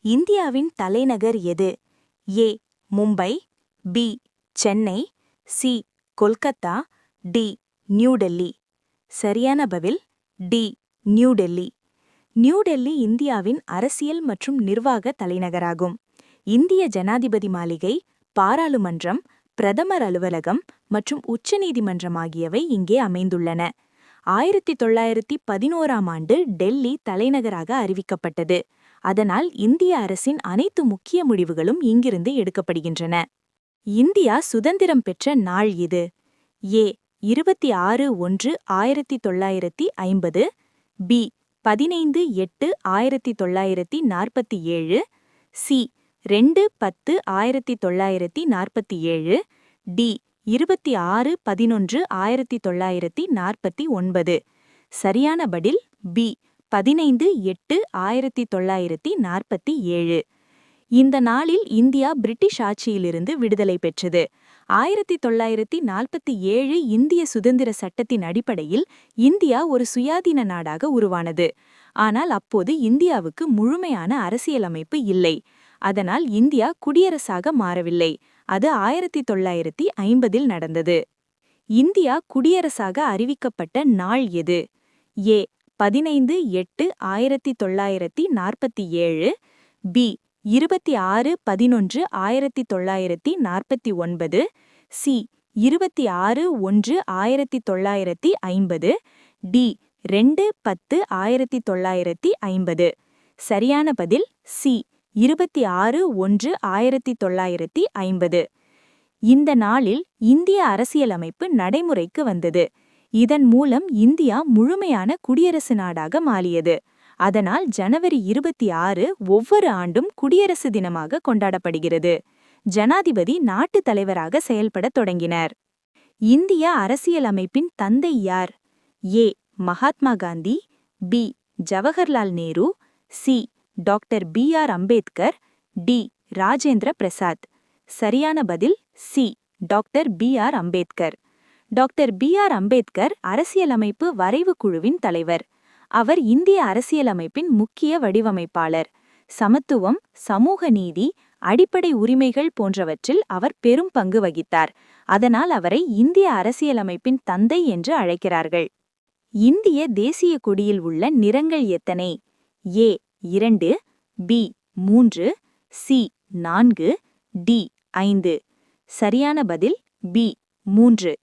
இந்தியாவின் தலைநகர் எது? A. Mumbai, B. Chennai, C. Kolkata, D. New Delhi. சரியான பதில் டி. நியூ டெல்லி. நியூ டெல்லி இந்தியாவின் அரசியல் மற்றும் நிர்வாக தலைநகராகும். இந்திய ஜனாதிபதி மாளிகை, பாராளுமன்றம், பிரதமர் அலுவலகம் மற்றும் உச்சநீதிமன்றம் ஆகியவை இங்கே அமைந்துள்ளன. 1911ஆம் ஆண்டு டெல்லி தலைநகராக அறிவிக்கப்பட்டது. அதனால் இந்திய அரசின் அனைத்து முக்கிய முடிவுகளும் இங்கிருந்து எடுக்கப்படுகின்றன. இந்தியா சுதந்திரம் பெற்ற நாள் இது. ஏ. 26/1/1950, பி. 15/8/1947, சி. 2/10/1947, டி. 26/11/1949. சரியான பதில் பி. 15/8/1947. இந்த நாளில் இந்தியா பிரிட்டிஷ் ஆட்சியிலிருந்து விடுதலை பெற்றது. 1947 இந்திய சுதந்திர சட்டத்தின் அடிப்படையில் இந்தியா ஒரு சுயாதீன நாடாக உருவானது. ஆனால் அப்போது இந்தியாவுக்கு முழுமையான அரசியலமைப்பு இல்லை. அதனால் இந்தியா குடியரசாக மாறவில்லை. அது 1950இல் நடந்தது. இந்தியா குடியரசாக அறிவிக்கப்பட்ட நாள் எது? ஏ. 15/8/1947, பி. 26/11/1949, சி. 26/1/1950, டி. 2/10/1950. சரியான பதில் சி. 26/1/1950. இந்த நாளில் இந்திய அரசியலமைப்பு நடைமுறைக்கு வந்தது. இதன் மூலம் இந்தியா முழுமையான குடியரசு நாடாக மாறியது. அதனால் ஜனவரி 26 ஒவ்வொரு ஆண்டும் குடியரசு தினமாக கொண்டாடப்படுகிறது. ஜனாதிபதி நாட்டுத் தலைவராக செயல்படத் தொடங்கினார். இந்திய அரசியலமைப்பின் தந்தை யார்? A. Mahatma Gandhi, B. Jawaharlal Nehru, C. Doctor BR. Ambedkar, D. Rajendra Prasad. சரியான பதில் C. Doctor BR. Ambedkar. Doctor BR. Ambedkar அரசியலமைப்பு வரைவு குழுவின் தலைவர். அவர் இந்திய அரசியலமைப்பின் முக்கிய வடிவமைப்பாளர். சமத்துவம், சமூக நீதி, அடிப்படை உரிமைகள் போன்றவற்றில் அவர் பெரும் பங்கு வகித்தார். அதனால் அவரை இந்திய அரசியலமைப்பின் தந்தை என்று அழைக்கிறார்கள். இந்திய தேசிய கொடியில் உள்ள நிறங்கள் எத்தனை? ஏ. 2, பி. 3, சி. 4, டி. 5. சரியான பதில் பி. 3.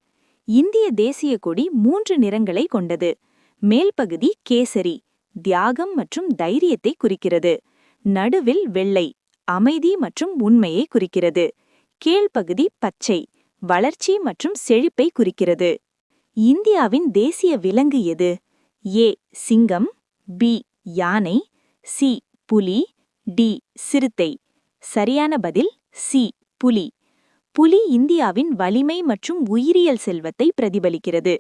இந்திய தேசிய கொடி 3 நிறங்களை கொண்டது. மேல் பகுதி கேசரி, தியாகம் மற்றும் தைரியத்தை குறிக்கிறது. நடுவில் வெள்ளை, அமைதி மற்றும் உண்மையை குறிக்கிறது. கீழ்ப்பகுதி பச்சை, வளர்ச்சி மற்றும் செழிப்பை குறிக்கிறது. இந்தியாவின் தேசிய விலங்கு எது? ஏ. சிங்கம், பி. யானை, சி. புலி, டி. சிறுத்தை. சரியான பதில் சி. புலி. புலி இந்தியாவின் வலிமை மற்றும் உயிரியல் செல்வத்தை பிரதிபலிக்கிறது.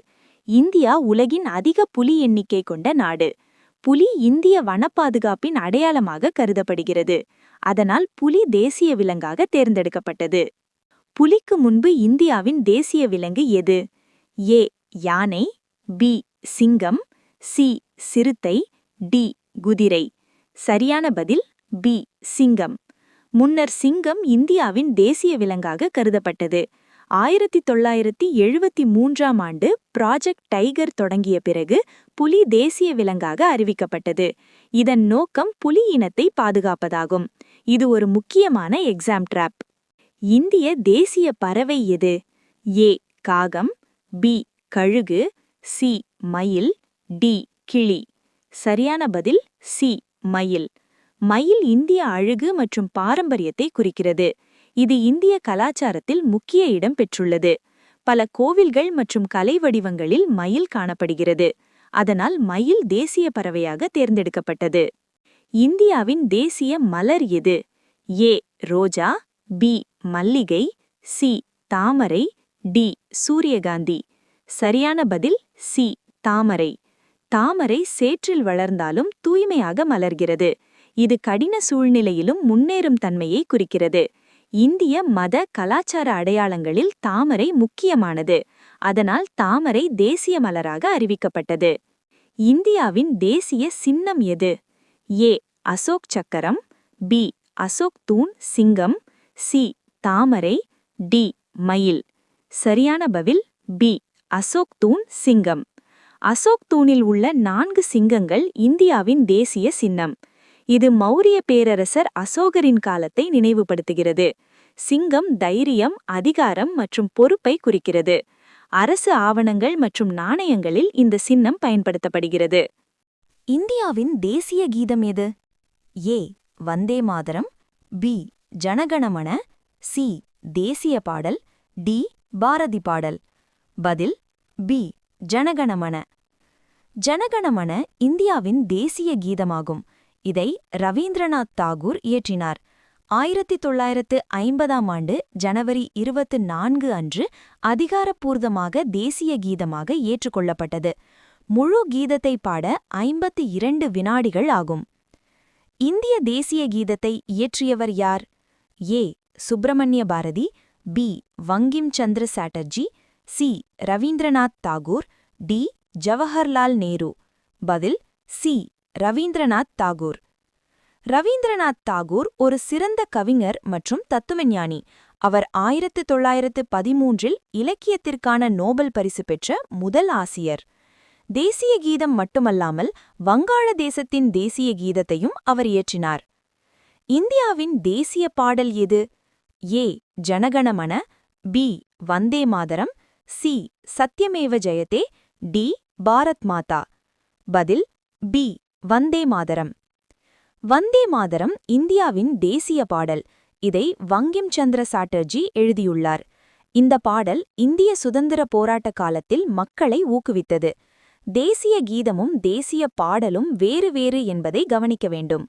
இந்தியா உலகின் அதிக புலி எண்ணிக்கை கொண்ட நாடு. புலி இந்திய வனப்பாதுகாப்பின் அடையாளமாக கருதப்படுகிறது. அதனால் புலி தேசிய விலங்காக தேர்ந்தெடுக்கப்பட்டது. புலிக்கு முன்பு இந்தியாவின் தேசிய விலங்கு எது? ஏ. யானை, பி. சிங்கம், சி. சிறுத்தை, டி. குதிரை. சரியான பதில் பி. சிங்கம். முன்னர் சிங்கம் இந்தியாவின் தேசிய விலங்காக கருதப்பட்டது. 1973ஆம் ஆண்டு ப்ராஜெக்ட் டைகர் தொடங்கிய பிறகு புலி தேசிய விலங்காக அறிவிக்கப்பட்டது. இதன் நோக்கம் புலி இனத்தை பாதுகாப்பதாகும். இது ஒரு முக்கியமான எக்ஸாம் ட்ராப். இந்திய தேசிய பறவை எது? ஏ. காகம், பி. கழுகு, சி. மயில், டி. கிளி. சரியான பதில் சி. மயில். மயில் இந்திய அழகு மற்றும் பாரம்பரியத்தை குறிக்கிறது. இது இந்திய கலாச்சாரத்தில் முக்கிய இடம் பெற்றுள்ளது. பல கோவில்கள் மற்றும் கலை வடிவங்களில் மயில் காணப்படுகிறது. அதனால் மயில் தேசிய பறவையாக தேர்ந்தெடுக்கப்பட்டது. இந்தியாவின் தேசிய மலர் எது? ஏ. ரோஜா, பி. மல்லிகை, சி. தாமரை, டி. சூரியகாந்தி. சரியான பதில் சி. தாமரை. தாமரை சேற்றில் வளர்ந்தாலும் தூய்மையாக மலர்கிறது. இது கடின சூழ்நிலையிலும் முன்னேறும் தன்மையை குறிக்கிறது. இந்திய மத கலாச்சார அடையாளங்களில் தாமரை முக்கியமானது. அதனால் தாமரை தேசிய மலராக அறிவிக்கப்பட்டது. இந்தியாவின் தேசிய சின்னம் எது? ஏ. அசோக் சக்கரம், பி அசோக் தூண் சிங்கம், சி தாமரை, டி மயில். சரியான பதில் பி அசோக் தூண் சிங்கம். அசோக் தூணில் உள்ள 4 சிங்கங்கள் இந்தியாவின் தேசிய சின்னம். இது மௌரிய பேரரசர் அசோகரின் காலத்தை நினைவுபடுத்துகிறது. சிங்கம் தைரியம், அதிகாரம் மற்றும் பொறுப்பை குறிக்கிறது. அரசு ஆவணங்கள் மற்றும் நாணயங்களில் இந்த சின்னம் பயன்படுத்தப்படுகிறது. இந்தியாவின் தேசிய கீதம் எது? ஏ வந்தே மாதரம், பி ஜனகணமன, சி தேசிய பாடல், டி பாரதி பாடல். பதில் பி ஜனகணமன. ஜனகணமன இந்தியாவின் தேசிய கீதமாகும். இதை ரவீந்திரநாத் தாகூர் இயற்றினார். 1950ஆம் ஆண்டு ஜனவரி 24 அன்று அதிகாரப்பூர்வமாக தேசிய கீதமாக ஏற்றுக்கொள்ளப்பட்டது. முழு கீதத்தை பாட 52 வினாடிகள் ஆகும். இந்திய தேசிய கீதத்தை இயற்றியவர் யார்? ஏ சுப்பிரமணிய பாரதி, பி வங்கிம் சந்திர சாட்டர்ஜி, சி ரவீந்திரநாத் தாகூர், டி ஜவஹர்லால் நேரு. பதில் சி ரவீந்திரநாத் தாகூர். ரவீந்திரநாத் தாகூர் ஒரு சிறந்த கவிஞர் மற்றும் தத்துவஞானி. அவர் 1913இல் இலக்கியத்திற்கான நோபல் பரிசு பெற்ற முதல் ஆசியர். தேசிய கீதம் மட்டுமல்லாமல் வங்காளதேசத்தின் தேசிய கீதத்தையும் அவர் இயற்றினார். இந்தியாவின் தேசிய பாடல் எது? ஏ ஜனகணமன, பி வந்தே மாதரம், சி சத்யமேவ ஜெயதே, டி பாரத் மாதா. பதில் பி வந்தே மாதரம். வந்தே மாதரம் இந்தியாவின் தேசிய பாடல். இதை வங்கிம் சந்திர சாட்டர்ஜி எழுதியுள்ளார். இந்த பாடல் இந்திய சுதந்திர போராட்ட காலத்தில் மக்களை ஊக்குவித்தது. தேசிய கீதமும் தேசிய பாடலும் வேறு வேறு என்பதை கவனிக்க வேண்டும்.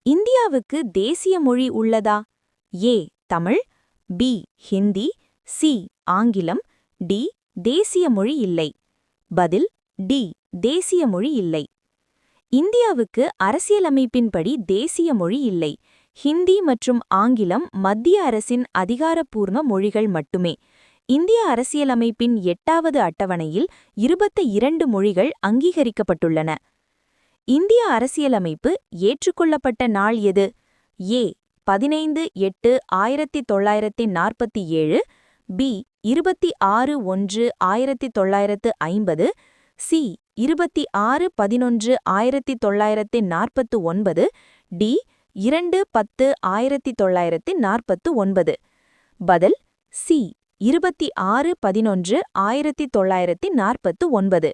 இந்தியாவுக்கு தேசிய மொழி உள்ளதா? ஏ தமிழ், பி ஹிந்தி, சி ஆங்கிலம், டி தேசிய மொழி இல்லை. பதில் டி தேசிய மொழி இல்லை. இந்தியாவுக்கு அரசியலமைப்பின்படி தேசிய மொழி இல்லை. ஹிந்தி மற்றும் ஆங்கிலம் மத்திய அரசின் அதிகாரப்பூர்வ மொழிகள் மட்டுமே. இந்திய அரசியலமைப்பின் 8வது அட்டவணையில் 22 மொழிகள் அங்கீகரிக்கப்பட்டுள்ளன. இந்திய அரசியலமைப்பு ஏற்றுக்கொள்ளப்பட்ட நாள் எது? ஏ 15/8/1947, பி 26/1/1950, சி 26/11/1949, டி 2/10/1949. பதில் சி 26/11/1949.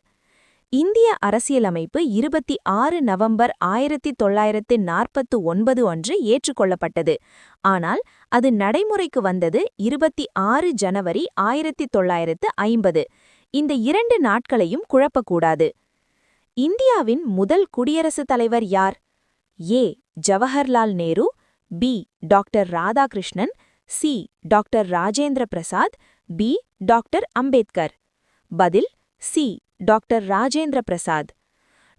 இந்திய அரசியலமைப்பு 26 நவம்பர் 1949 அன்று ஏற்றுக்கொள்ளப்பட்டது. ஆனால் அது நடைமுறைக்கு வந்தது 26 ஜனவரி 1950. இந்த 2 நாட்களையும் குழப்பக்கூடாது. இந்தியாவின் முதல் குடியரசுத் தலைவர் யார்? A Jawaharlal Nehru, B doctor Radhakrishnan, C doctor Rajendra Prasad, B doctor Ambedkar. பதில் C doctor Rajendra Prasad.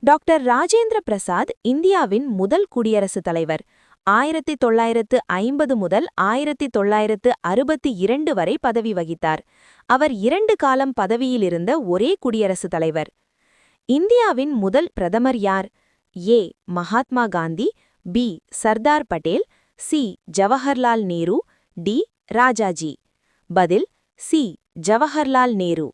Doctor Rajendra Prasad இந்தியாவின் முதல் குடியரசுத் தலைவர். 1950 முதல் 1962 வரை பதவி வகித்தார். அவர் 2 காலம் பதவியிலிருந்த ஒரே குடியரசுத் தலைவர். இந்தியாவின் முதல் பிரதமர் யார்? A Mahatma Gandhi, B Sardar Patel, C Jawaharlal Nehru, D Rajaji. பதில் சி ஜவஹர்லால் நேரு.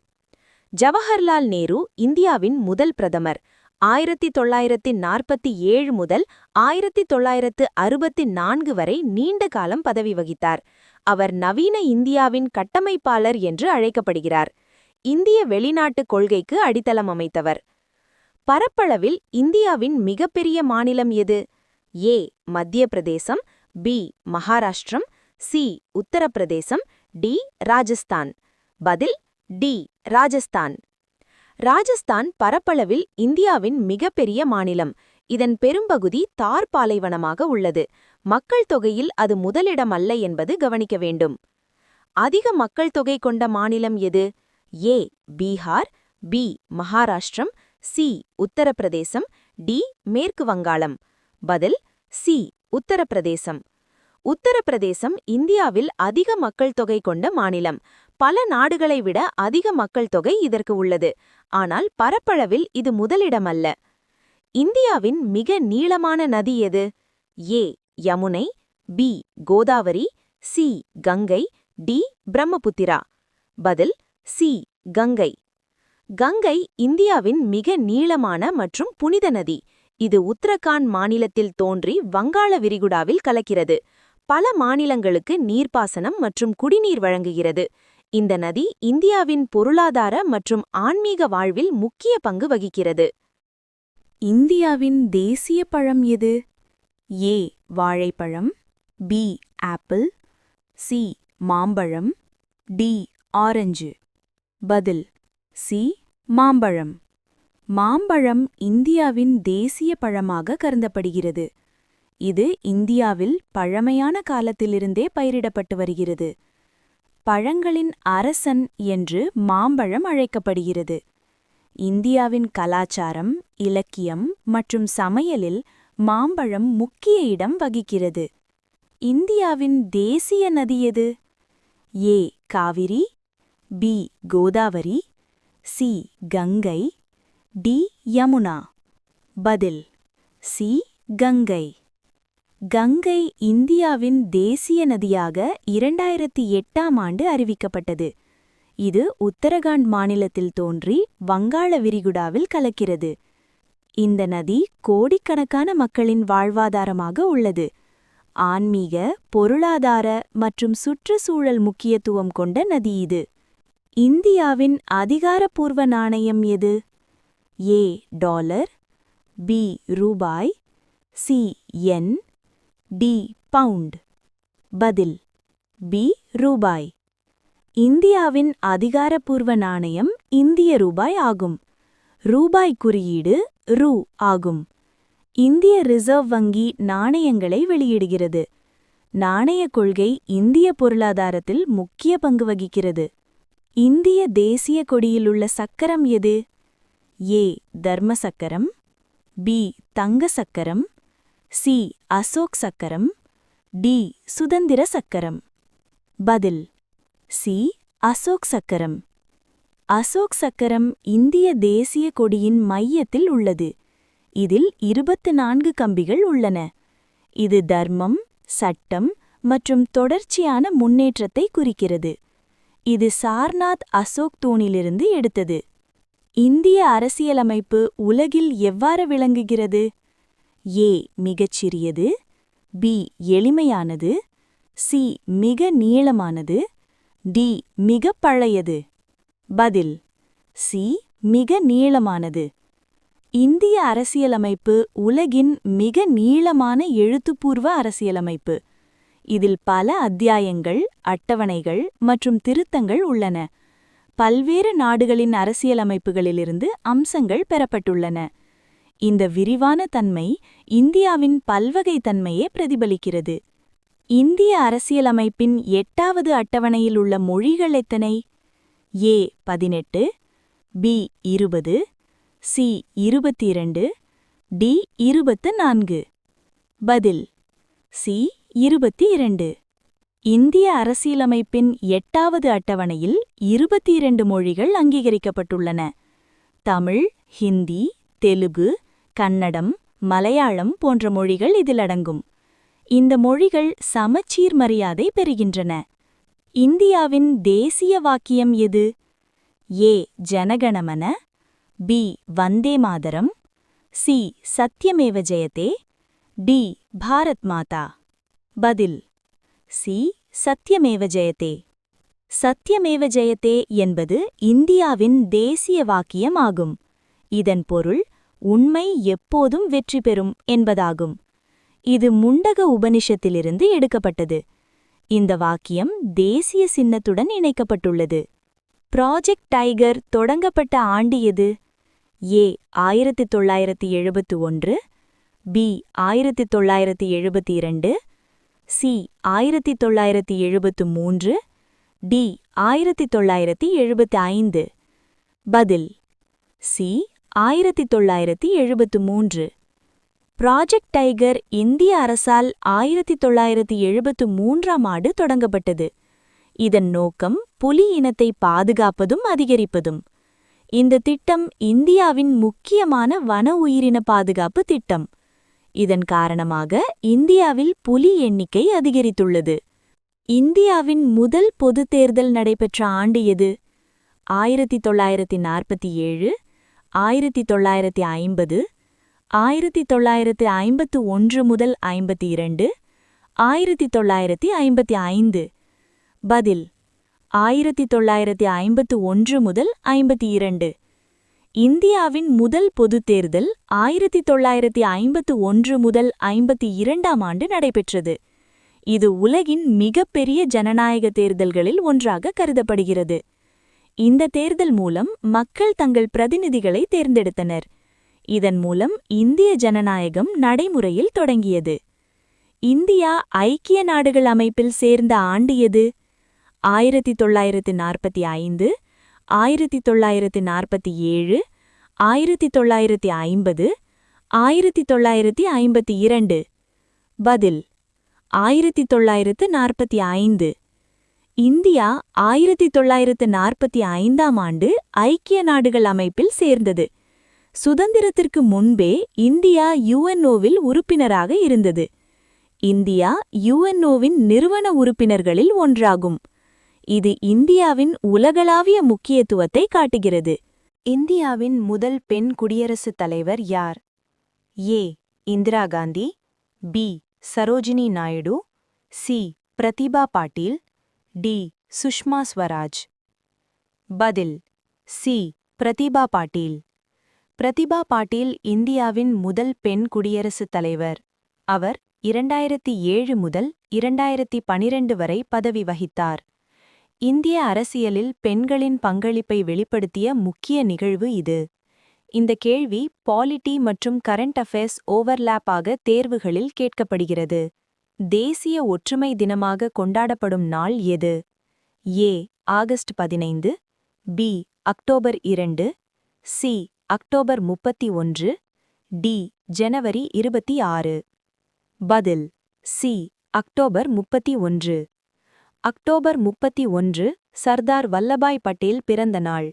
ஜவஹர்லால் நேரு இந்தியாவின் முதல் பிரதமர். 1947 முதல் 1964 வரை நீண்ட காலம் பதவி வகித்தார். அவர் நவீன இந்தியாவின் கட்டமைப்பாளர் என்று அழைக்கப்படுகிறார். இந்திய வெளிநாட்டுக் கொள்கைக்கு அடித்தளம் அமைத்தவர். பரப்பளவில் இந்தியாவின் மிகப்பெரிய மாநிலம் எது? ஏ மத்திய பிரதேசம், பி மகாராஷ்டிரம், சி உத்தரப்பிரதேசம், டி ராஜஸ்தான். பதில் டி ராஜஸ்தான். ராஜஸ்தான் பரப்பளவில் இந்தியாவின் மிகப்பெரிய மாநிலம். இதன் பெரும்பகுதி தார் பாலைவனமாக உள்ளது. மக்கள் தொகையில் அது முதலிடம் அல்ல என்பது கவனிக்க வேண்டும். அதிக மக்கள் தொகை கொண்ட மாநிலம் எது? ஏ பீகார், பி மகாராஷ்டிரம், சி உத்தரப்பிரதேசம், டி மேற்கு வங்காளம். பதில் சி உத்தரப்பிரதேசம். உத்தரப்பிரதேசம் இந்தியாவில் அதிக மக்கள் தொகை கொண்ட மாநிலம். பல நாடுகளை விட அதிக மக்கள் தொகை இதற்கு உள்ளது. ஆனால் பரப்பளவில் இது முதலிடமல்ல. இந்தியாவின் மிக நீளமான நதி எது? A Yamuna, B Godavari, C Ganga, D Brahmaputra. பதில் சி கங்கை. கங்கை இந்தியாவின் மிக நீளமான மற்றும் புனித நதி. இது உத்தரகாண்ட் மாநிலத்தில் தோன்றி வங்காள விரிகுடாவில் கலக்கிறது. பல மாநிலங்களுக்கு நீர்ப்பாசனம் மற்றும் குடிநீர் வழங்குகிறது. இந்த நதி இந்தியாவின் பொருளாதார மற்றும் ஆன்மீக வாழ்வில் முக்கிய பங்கு வகிக்கிறது. இந்தியாவின் தேசிய பழம் எது? ஏ வாழைப்பழம், பி ஆப்பிள், சி மாம்பழம், டி ஆரஞ்சு. பதில் சி மாம்பழம். மாம்பழம் இந்தியாவின் தேசிய பழமாக கருதப்படுகிறது. இது இந்தியாவில் பழமையான காலத்திலிருந்தே பயிரிடப்பட்டு வருகிறது. பழங்களின் அரசன் என்று மாம்பழம் அழைக்கப்படுகிறது. இந்தியாவின் கலாச்சாரம், இலக்கியம் மற்றும் சமையலில் மாம்பழம் முக்கிய இடம் வகிக்கிறது. இந்தியாவின் தேசிய நதி எது? A Kaveri, B Godavari, C Ganga, D Yamuna. பதில் சி கங்கை. கங்கை இந்தியாவின் தேசிய நதியாக 2008ஆம் ஆண்டு அறிவிக்கப்பட்டது. இது உத்தரகாண்ட் மாநிலத்தில் தோன்றி வங்காள விரிகுடாவில் கலக்கிறது. இந்த நதி கோடிக்கணக்கான மக்களின் வாழ்வாதாரமாக உள்ளது. ஆன்மீக, பொருளாதார மற்றும் சுற்றுச்சூழல் முக்கியத்துவம் கொண்ட நதி இது. இந்தியாவின் அதிகாரப்பூர்வ நாணயம் எது? ஏ டாலர், பி ரூபாய், சி யென், டி பவுண்ட். பதில் பி ரூபாய். இந்தியாவின் அதிகாரப்பூர்வ நாணயம் இந்திய ரூபாய் ஆகும். ரூபாய் குறியீடு ரூ ஆகும். இந்திய ரிசர்வ் வங்கி நாணயங்களை வெளியிடுகிறது. நாணயக் கொள்கை இந்திய பொருளாதாரத்தில் முக்கிய பங்கு வகிக்கிறது. இந்திய தேசிய கொடியிலுள்ள சக்கரம் எது? ஏ தர்ம சக்கரம், பி தங்க சக்கரம், சி அசோக் சக்கரம், டி சுதந்திர சக்கரம். பதில் சி அசோக் சக்கரம். அசோக் சக்கரம் இந்திய தேசிய கொடியின் மையத்தில் உள்ளது. இதில் 24 கம்பிகள் உள்ளன. இது தர்மம், சட்டம் மற்றும் தொடர்ச்சியான முன்னேற்றத்தை குறிக்கிறது. இது சார்நாத் அசோக் தூணிலிருந்து எடுத்தது. இந்திய அரசியலமைப்பு உலகில் எவ்வாறு விளங்குகிறது? ஏ மிகச்சிறியது, பி எளிமையானது, சி மிக நீளமானது, டி மிக பழையது. பதில் சி மிக நீளமானது. இந்திய அரசியலமைப்பு உலகின் மிக நீளமான எழுத்துப்பூர்வ அரசியலமைப்பு. இதில் பல அத்தியாயங்கள், அட்டவணைகள் மற்றும் திருத்தங்கள் உள்ளன. பல்வேறு நாடுகளின் அரசியலமைப்புகளிலிருந்து அம்சங்கள் பெறப்பட்டுள்ளன. இந்த விரிவான தன்மை இந்தியாவின் பல்வகைத்தன்மையை பிரதிபலிக்கிறது. இந்திய அரசியலமைப்பின் 8வது அட்டவணையில் உள்ள மொழிகள் எத்தனை? ஏ 18, பி 20, சி 22, டி 24. பதில் சி 22. இந்திய அரசியலமைப்பின் 8வது அட்டவணையில் 22 மொழிகள் அங்கீகரிக்கப்பட்டுள்ளன. தமிழ், ஹிந்தி, தெலுங்கு, கன்னடம், மலையாளம் போன்ற மொழிகள் இதில் அடங்கும். இந்த மொழிகள் சமச்சீர் மரியாதை பெறுகின்றன. இந்தியாவின் தேசிய வாக்கியம் எது? ஏ ஜனகணமன, பி வந்தே மாதரம், சி சத்யமேவ ஜெயதே, டி பாரத் மாதா. பதில் சி சத்யமேவ ஜெயதே. சத்யமேவ ஜெயதே என்பது இந்தியாவின் தேசிய வாக்கியம் ஆகும். இதன் பொருள் உண்மை எப்போதும் வெற்றி பெறும் என்பதாகும். இது முண்டக உபனிஷத்திலிருந்து எடுக்கப்பட்டது. இந்த வாக்கியம் தேசிய சின்னத்துடன் இணைக்கப்பட்டுள்ளது. ப்ராஜெக்ட் டைகர் தொடங்கப்பட்ட ஆண்டு எது? ஏ 1971, பி 1972, சி 1973, டி 1975. பதில் சி 1973. ப்ராஜெக்ட் டைகர் இந்திய அரசால் 1973ஆம் ஆண்டு தொடங்கப்பட்டது. இதன் நோக்கம் புலி இனத்தை பாதுகாப்பதும் அதிகரிப்பதும். இந்த திட்டம் இந்தியாவின் முக்கியமான வன உயிரின பாதுகாப்பு திட்டம். இதன் காரணமாக இந்தியாவில் புலி எண்ணிக்கை அதிகரித்துள்ளது. இந்தியாவின் முதல் பொதுத் தேர்தல் நடைபெற்ற ஆண்டு எது? 1947, 1950, 1951 முதல் 52, 1955. பதில் 1951 முதல் 52. இந்தியாவின் முதல் பொதுத் தேர்தல் 1951 முதல் 52ஆம் ஆண்டு நடைபெற்றது. இது உலகின் மிகப்பெரிய ஜனநாயக தேர்தல்களில் ஒன்றாக கருதப்படுகிறது. இந்த தேர்தல் மூலம் மக்கள் தங்கள் பிரதிநிதிகளை தேர்ந்தெடுத்தனர். இதன் மூலம் இந்திய ஜனநாயகம் நடைமுறையில் தொடங்கியது. இந்தியா ஐக்கிய நாடுகள் அமைப்பில் சேர்ந்த ஆண்டு எது? 1945, 1947, 1950, 1952. பதில் 1945. இந்தியா 1945ஆம் ஆண்டு ஐக்கிய நாடுகள் அமைப்பில் சேர்ந்தது. சுதந்திரத்திற்கு முன்பே இந்தியா யுஎன்ஓவில் உறுப்பினராக இருந்தது. இந்தியா யுஎன்ஓவின் நிறுவன உறுப்பினர்களில் ஒன்றாகும். இது இந்தியாவின் உலகளாவிய முக்கியத்துவத்தை காட்டுகிறது. இந்தியாவின் முதல் பெண் குடியரசுத் தலைவர் யார்? A. Indira Gandhi, B. Sarojini Naidu, C. Pratibha Patil, D. Sushma Swaraj. பதில் சி. பிரதிபா பாட்டீல். பிரதிபா பாட்டீல் இந்தியாவின் முதல் பெண் குடியரசுத் தலைவர். அவர் 2007 முதல் 2012 வரை பதவி வகித்தார். இந்திய அரசியலில் பெண்களின் பங்களிப்பை வெளிப்படுத்திய முக்கிய நிகழ்வு இது. இந்த கேள்வி பாலிட்டி மற்றும் கரண்ட் அஃபேர்ஸ் ஓவர்லாப் ஆக தேர்வுகளில் கேட்கப்படுகிறது. தேசிய ஒற்றுமை தினமாக கொண்டாடப்படும் நாள் எது? A. August 15, B. October 2, C. October 31, D. ஜனவரி 26. பதில் C. October 31. October 31 Sardar Vallabhbhai Patel பிறந்த நாள்.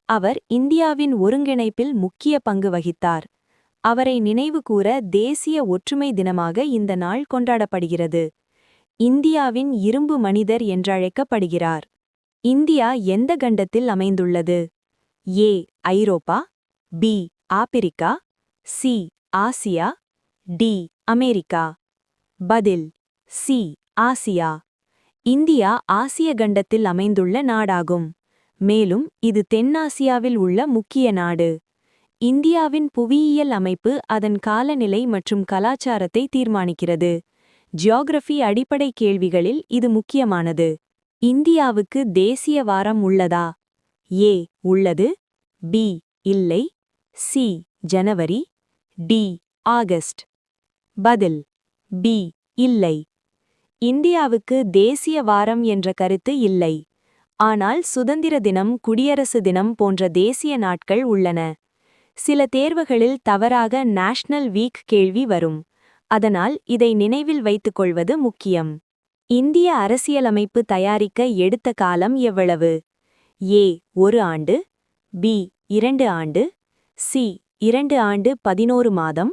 அவர் இந்தியாவின் ஒருங்கிணைப்பில் முக்கிய பங்கு வகித்தார். அவரை நினைவுகூர தேசிய ஒற்றுமை தினமாக இந்த நாள் கொண்டாடப்படுகிறது. இந்தியாவின் இரும்பு மனிதர் என்றழைக்கப்படுகிறார். இந்தியா எந்த கண்டத்தில் அமைந்துள்ளது? ஏ. ஐரோப்பா, B. Africa, C. Asia, D. America. பதில் சி. ஆசியா. இந்தியா ஆசிய கண்டத்தில் அமைந்துள்ள நாடாகும். மேலும் இது தென்னாசியாவில் உள்ள முக்கிய நாடு. இந்தியாவின் புவியியல் அமைப்பு அதன் காலநிலை மற்றும் கலாச்சாரத்தை தீர்மானிக்கிறது. ஜியோகிரஃபி அடிப்படை கேள்விகளில் இது முக்கியமானது. இந்தியாவுக்கு தேசிய வாரம் உள்ளதா? ஏ. உள்ளது, பி. இல்லை, சி. ஜனவரி, டி. ஆகஸ்ட். பதில் பி. இல்லை. இந்தியாவுக்கு தேசிய வாரம் என்ற கருத்து இல்லை. ஆனால் சுதந்திர தினம், குடியரசு தினம் போன்ற தேசிய நாட்கள் உள்ளன. சில தேர்வுகளில் தவறாக நேஷனல் வீக் கேள்வி வரும். அதனால் இதை நினைவில் வைத்துக் கொள்வது முக்கியம். இந்திய அரசியலமைப்பு தயாரிக்க எடுத்த காலம் எவ்வளவு? ஏ. 1 ஆண்டு, பி. 2 ஆண்டு, சி. 2 ஆண்டு 11 மாதம்,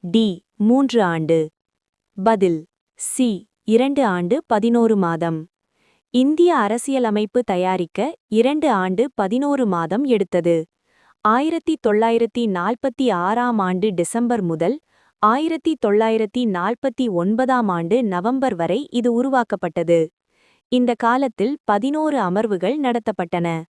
டி. 3 ஆண்டு. பதில் சி. 2 ஆண்டு 11 மாதம். இந்திய அரசியலமைப்பு தயாரிக்க 2 ஆண்டு 11 மாதம் எடுத்தது. 1946ஆம் ஆண்டு டிசம்பர் முதல் 1949ஆம் ஆண்டு நவம்பர் வரை இது உருவாக்கப்பட்டது. இந்த காலத்தில் 11 அமர்வுகள் நடத்தப்பட்டன.